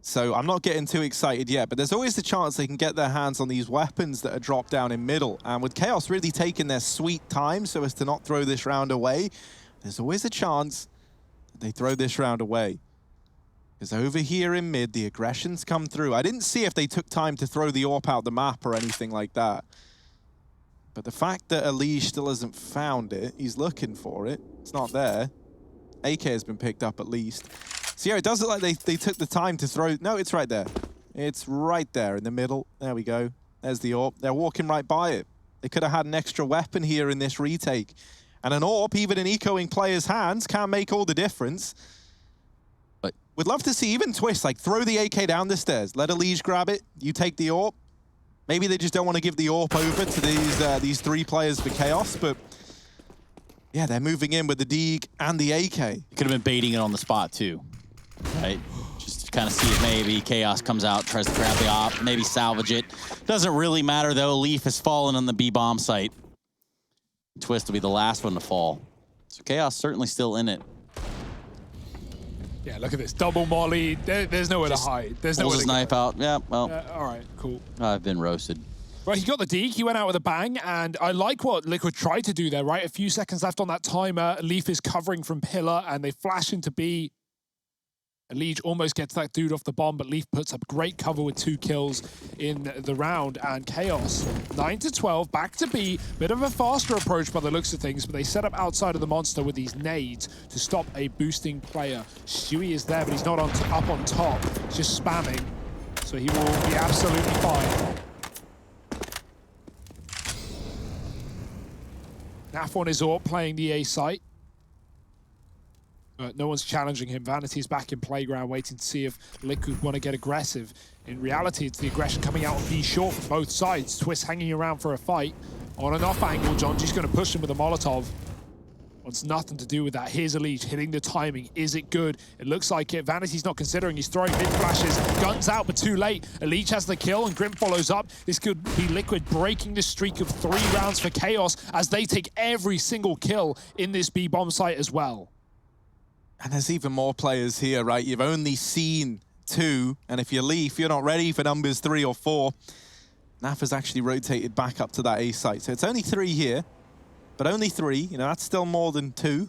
So I'm not getting too excited yet, but there's always the chance they can get their hands on these weapons that are dropped down in middle. And with Chaos really taking their sweet time so as to not throw this round away, there's always a chance that they throw this round away. Because over here in mid, the aggression's come through. I didn't see if they took time to throw the AWP out the map or anything like that. But the fact that Elige still hasn't found it, he's looking for it. It's not there. AK has been picked up at least. So yeah, it does look like they took the time to throw... No, it's right there. It's right there in the middle. There we go. There's the AWP. They're walking right by it. They could have had an extra weapon here in this retake. And an AWP, even in ecoing players' hands, can make all the difference. But we'd love to see even Twist, like, throw the AK down the stairs. Let Elige grab it. You take the AWP. Maybe they just don't want to give the AWP over to these three players for Chaos, but yeah, they're moving in with the Deeg and the AK. You could have been baiting it on the spot too, right? Just to kind of see if maybe Chaos comes out, tries to grab the AWP, maybe salvage it. Doesn't really matter though, Leaf has fallen on the B-bomb site. Twist will be the last one to fall. So Chaos certainly still in it. Yeah, look at this. Double molly. There's nowhere to hide. There's nowhere to his knife out. Yeah, well. All right, cool. I've been roasted. Well, he got the deke. He went out with a bang, and I like what Liquid tried to do there, right? A few seconds left on that timer. Leaf is covering from pillar, and they flash into B. Elige almost gets that dude off the bomb, but Leaf puts up great cover with 2 kills in the round. And Chaos, 9-12, back to B. Bit of a faster approach by the looks of things, but they set up outside of the monster with these nades to stop a boosting player. Stewie is there, but he's not up on top. He's just spamming, so he will be absolutely fine. Naf on his AWP playing the A site. No one's challenging him. Vanity's back in playground, waiting to see if Liquid want to get aggressive. In reality, it's the aggression coming out on B short from both sides. Twist hanging around for a fight. On and off angle, Jonji's going to push him with a Molotov. Wants nothing to do with that. Here's Elige hitting the timing. Is it good? It looks like it. Vanity's not considering. He's throwing mid flashes. Guns out, but too late. Elige has the kill, and Grim follows up. This could be Liquid breaking the streak of 3 rounds for Chaos as they take every single kill in this B bomb site as well. And there's even more players here, right? You've only seen 2, and if you leave, you're not ready for numbers 3 or 4. Naf has actually rotated back up to that A site. So it's only 3 here, but only 3. You know, that's still more than 2.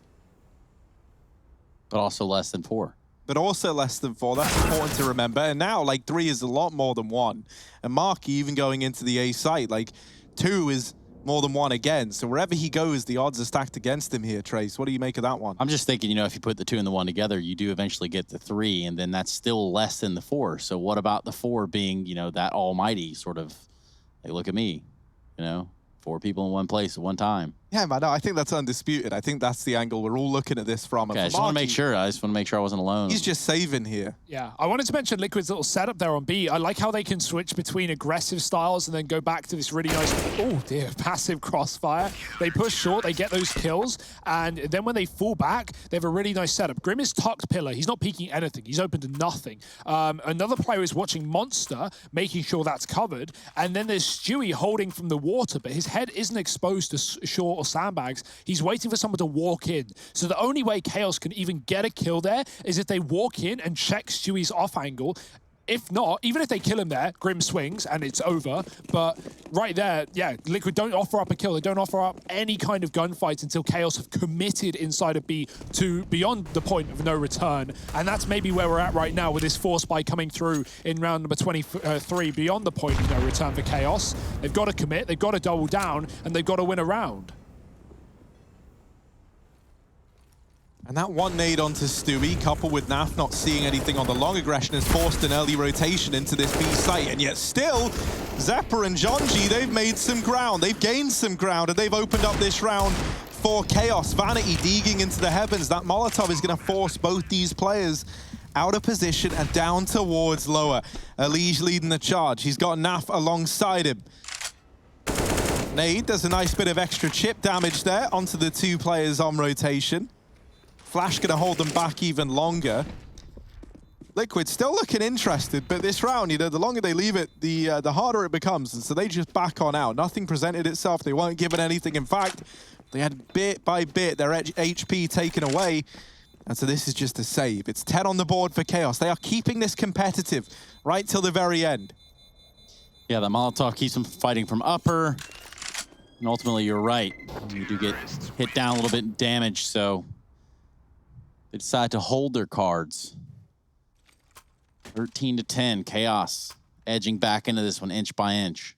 But also less than 4. But also less than 4. That's important to remember. And now, like, 3 is a lot more than 1. And Marky even going into the A site, like, 2 is more than 1 again. So wherever he goes, the odds are stacked against him here, Trace. What do you make of that one? I'm just thinking, you know, if you put the 2 and the 1 together, you do eventually get the 3, and then that's still less than the 4. So what about the 4 being, you know, that almighty sort of, hey, look at me, you know, 4 people in one place at one time. Yeah, man, no, I think that's undisputed. I think that's the angle we're all looking at this from. Okay, I just want to make sure. I wasn't alone. He's just saving here. Yeah, I wanted to mention Liquid's little setup there on B. I like how they can switch between aggressive styles and then go back to this really nice, oh dear, passive crossfire. They push short, they get those kills, and then when they fall back, they have a really nice setup. Grim is tucked pillar. He's not peeking anything. He's open to nothing. Another player is watching Monster, making sure that's covered, and then there's Stewie holding from the water, but his head isn't exposed to short or sandbags. He's waiting for someone to walk in. So the only way Chaos can even get a kill there is if they walk in and check Stewie's off angle. If not, even if they kill him there, Grim swings and it's over. But right there, yeah, Liquid don't offer up a kill. They don't offer up any kind of gunfights until Chaos have committed inside of B to beyond the point of no return. And that's maybe where we're at right now with this force buy coming through in round number 23, beyond the point of no return for Chaos. They've got to commit, they've got to double down, and they've got to win a round. And that one nade onto Stewie, coupled with Naf not seeing anything on the long aggression, has forced an early rotation into this B site. And yet still, Zephyr and Jonji, they've made some ground. They've gained some ground, and they've opened up this round for Chaos. Vanity digging into the heavens. That Molotov is going to force both these players out of position and down towards lower. Elige leading the charge. He's got Naf alongside him. Nade does a nice bit of extra chip damage there onto the 2 players on rotation. Flash gonna hold them back even longer. Liquid still looking interested, but this round, you know, the longer they leave it, the harder it becomes. And so they just back on out. Nothing presented itself. They weren't given anything. In fact, they had bit by bit their HP taken away. And so this is just a save. It's 10 on the board for Chaos. They are keeping this competitive right till the very end. Yeah, the Molotov keeps them fighting from upper. And ultimately, you're right. You do get hit down a little bit in damage, so they decide to hold their cards. 13-10, Chaos edging back into this one inch by inch.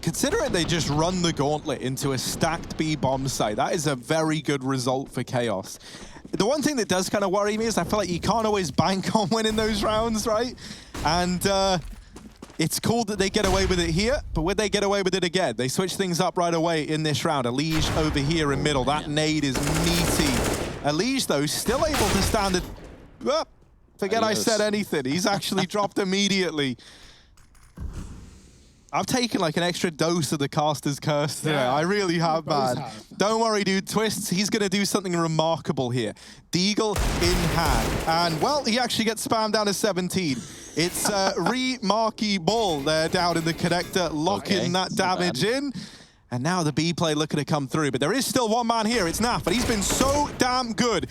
Considering they just run the gauntlet into a stacked B bomb site, that is a very good result for Chaos. The one thing that does kind of worry me is I feel like you can't always bank on winning those rounds, right? And it's cool that they get away with it here, but would they get away with it again? They switch things up right away in this round. Elige over here in middle. That nade is meaty. Elige, though, still able to stand it. Oh, forget I said anything. He's actually dropped immediately. I've taken like an extra dose of the caster's curse today. Yeah, I really have, man. Don't worry, dude. Twists, he's going to do something remarkable here. Deagle in hand. And, well, he actually gets spammed down to 17. It's remarkable there down in the connector, locking that damage in. And now the B play looking to come through. But there is still one man here. It's Naf, but he's been so damn good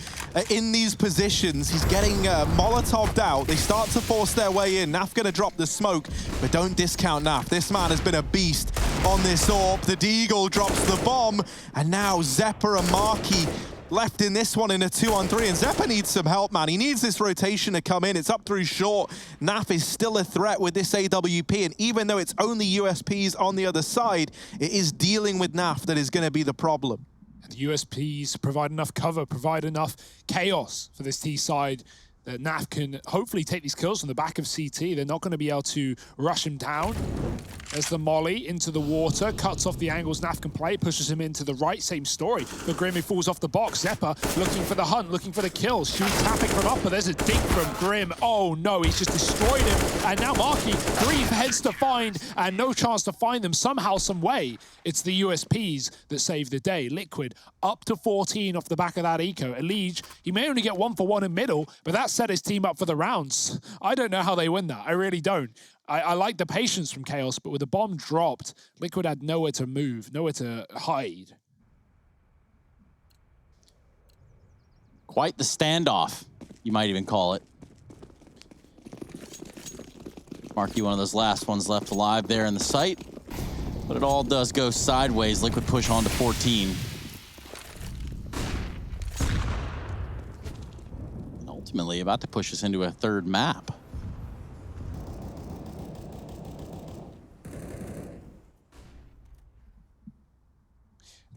in these positions. He's getting Molotov'd out. They start to force their way in. Naf going to drop the smoke, but don't discount Naf. This man has been a beast on this AWP. The Deagle drops the bomb. And now Zeppa and Marky left in this one in a 2-on-3, and Zeppa needs some help, man. He needs this rotation to come in. It's up through short. Naf is still a threat with this AWP, and even though it's only USPs on the other side, it is dealing with Naf that is going to be the problem. And the USPs provide enough cover, provide enough chaos for this T side that Naf can hopefully take these kills from the back of CT. They're not going to be able to rush him down. There's the molly into the water, cuts off the angles Naf can play, pushes him into the right, same story. But Grim, he falls off the box. Zeppa looking for the hunt, looking for the kills. Shui tapping from up, but there's a dink from Grim. Oh no, he's just destroyed him. And now Marky, 3 heads to find, and no chance to find them somehow, some way. It's the USPs that save the day. Liquid up to 14 off the back of that eco. Elige, he may only get 1 for 1 in middle, but that set his team up for the rounds. I don't know how they win that. I really don't. I like the patience from Chaos, but with the bomb dropped, Liquid had nowhere to move, nowhere to hide. Quite the standoff, you might even call it. Marky, one of those last ones left alive there in the site. But it all does go sideways. Liquid push on to 14. And ultimately about to push us into a third map.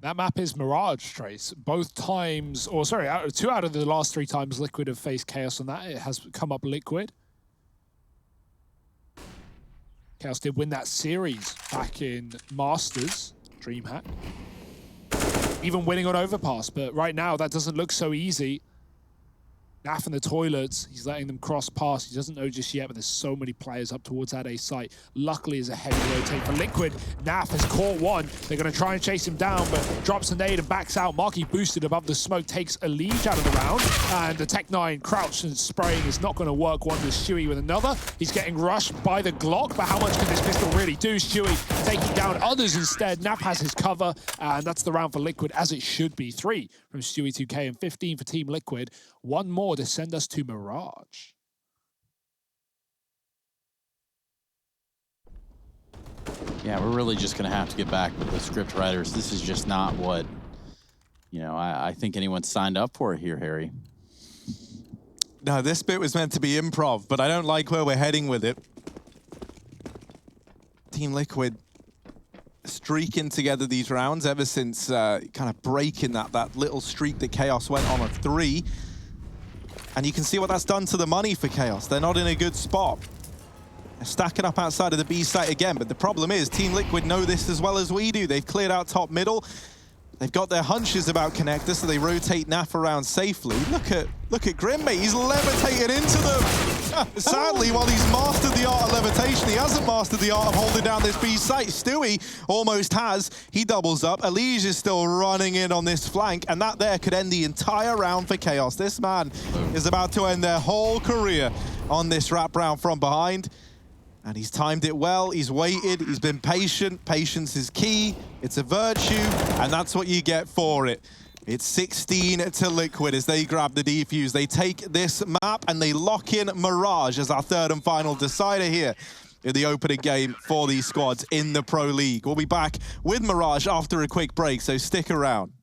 That map is Mirage, Trace. Both times, or sorry, 2 out of the last 3 times Liquid have faced Chaos on that, it has come up Liquid. Chaos did win that series back in Masters, DreamHack. Even winning on Overpass, but right now that doesn't look so easy. Naf in the toilets, he's letting them cross past. He doesn't know just yet, but there's so many players up towards that A site. Luckily, is a heavy rotate for Liquid. Naf has caught one. They're going to try and chase him down, but drops a nade and backs out. Marky boosted above the smoke, takes Elige out of the round, and the Tech-9 crouched and spraying is not going to work. One to Shui with another. He's getting rushed by the Glock, but how much can this pistol really do? Shui taking down others instead. Naf has his cover, and that's the round for Liquid, as it should be. 3 from Stewie 2K and 15 for Team Liquid. 1 more to send us to Mirage. Yeah, we're really just going to have to get back with the script writers. This is just not what, you know, I think anyone signed up for here, Harry. No, this bit was meant to be improv, but I don't like where we're heading with it. Team Liquid streaking together these rounds ever since kind of breaking that little streak that Chaos went on of 3. And you can see what that's done to the money for Chaos. They're not in a good spot. They're stacking up outside of the B site again, but the problem is Team Liquid know this as well as we do. They've cleared out top middle. They've got their hunches about connector, so they rotate Naf around safely. Look at Grim, mate. He's levitating into them. Sadly, while he's mastered the art of levitation, he hasn't mastered the art of holding down this B site. Stewie almost has. He doubles up. Elige is still running in on this flank, and that there could end the entire round for Chaos. This man is about to end their whole career on this wrap round from behind. And he's timed it well, he's waited, he's been patient. Patience is key, it's a virtue, and that's what you get for it. It's 16 to Liquid as they grab the defuse. They take this map and they lock in Mirage as our 3rd and final decider here. in the opening game for these squads in the Pro League. We'll be back with Mirage after a quick break, so stick around.